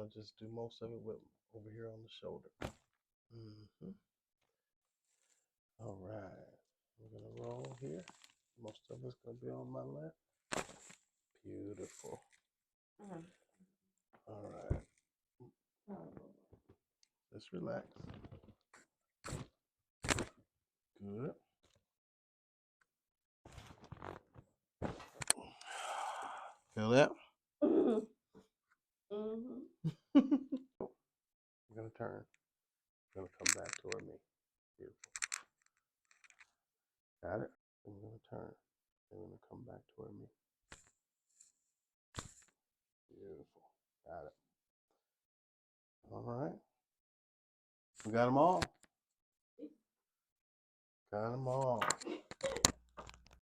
going to just do most of it with over here on the shoulder. All right. We're going to roll here. Most of it's going to be on my left. Beautiful. All right. Just relax. Good. Feel that? You're going to turn. You're going to come back toward me. Beautiful. Got it? I'm going to turn. You're going to come back toward me. Beautiful. Got it. All right. We got them all. Got them all.